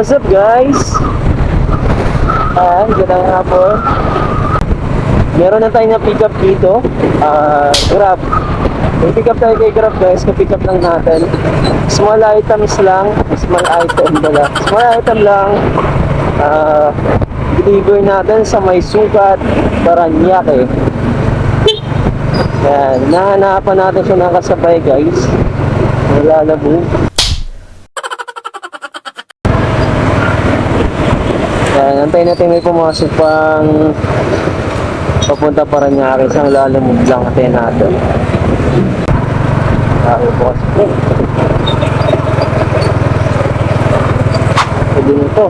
What's up guys? Gandang hapon. Meron na tayong na-pick up dito. Grab. May pick up tayo kay Grab guys. Na-pick up lang natin. Small items lang. Small item lang. Deliver natin sa may Sukat, Paranaque. Yan. Nahanapan natin siya ng kasabay guys. Nalalabo. Yan. Antayin natin may pumasok pang papunta Paranaque. Isang lalamog lang natin natin. Bukas po. Pwede nito.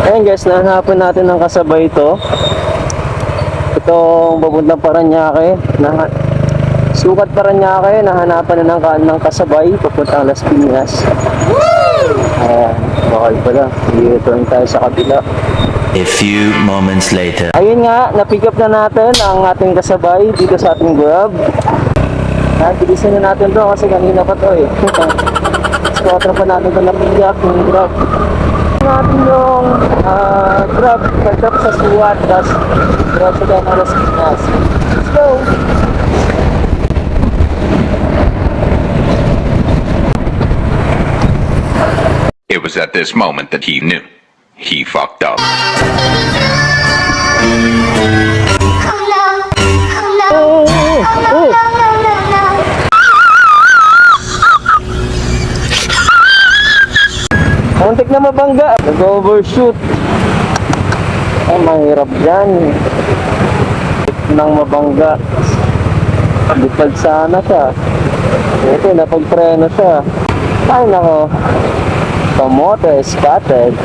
Ayan guys, nahanapin natin ng kasabay ito. Itong papuntang Paranaque. Sukat Paranaque, nahanapan na ng kasabay papuntang Las Piñas. Ayan, bakal pala. I-turn tayo sa kabila. A few moments later. Ayun nga, na-pick up na natin ang ating kasabay dito sa ating Grab. Bilisan na natin to kasi kanina pa to eh. Squadra pa natin ito na-pick up yung Grab. Natin yung Grab, pag-drop sa Suwat, tapos drop sa ng Las Piñas. Let's go! It was at this moment that he knew. He fucked up. Muntik na mabangga. Nag-overshoot. Ay, mahirap yan. Nang mabangga. Lipad sana siya. Ito, napagpreno siya. Ay, nako. Kamote, spotted.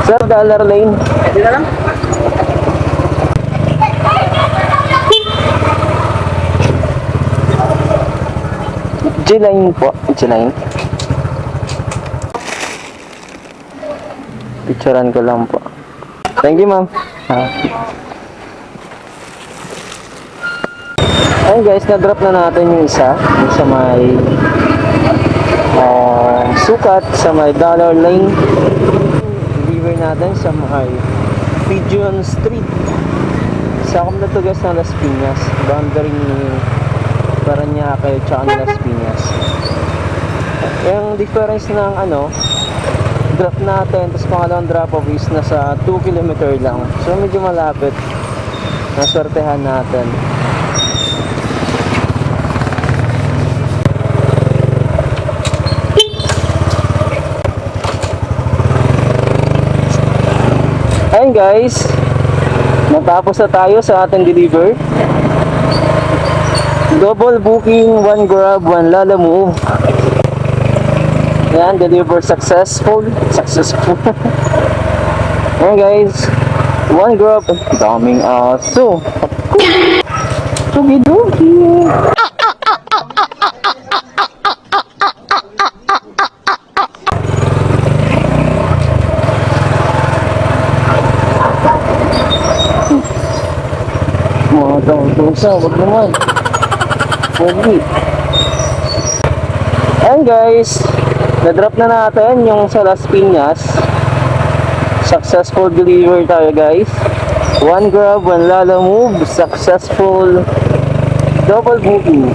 Sir, dollar lane. Hindi na lang. G-line po. G-line. Picturean ko lang po. Thank you, ma'am. Ayun guys, na-drop na natin yung isa. Yung sa may Sukat, sa may dollar lane. Natin sa may Pigeon Street sa Kumlatugas ng Las Piñas, boundary ni Paranaque tsaka ng Las Piñas. Yung difference ng drop natin tapos pangalawang drop off is nasa 2 km lang, so medyo malapit. Naswertehan natin. Ayun guys, natapos na tayo sa ating deliver. Double booking, 1 grab, 1 Lala move. Yan, deliver successful. Successful. Ayan guys, 1 grab. Daming aso. Sugi-dugi. Mga tawag-tusa, wag naman. Pogi. Ayan guys, na-drop na natin yung sa Las Piñas. Successful delivery tayo guys. 1 grab, 1 Lala move, successful double booking.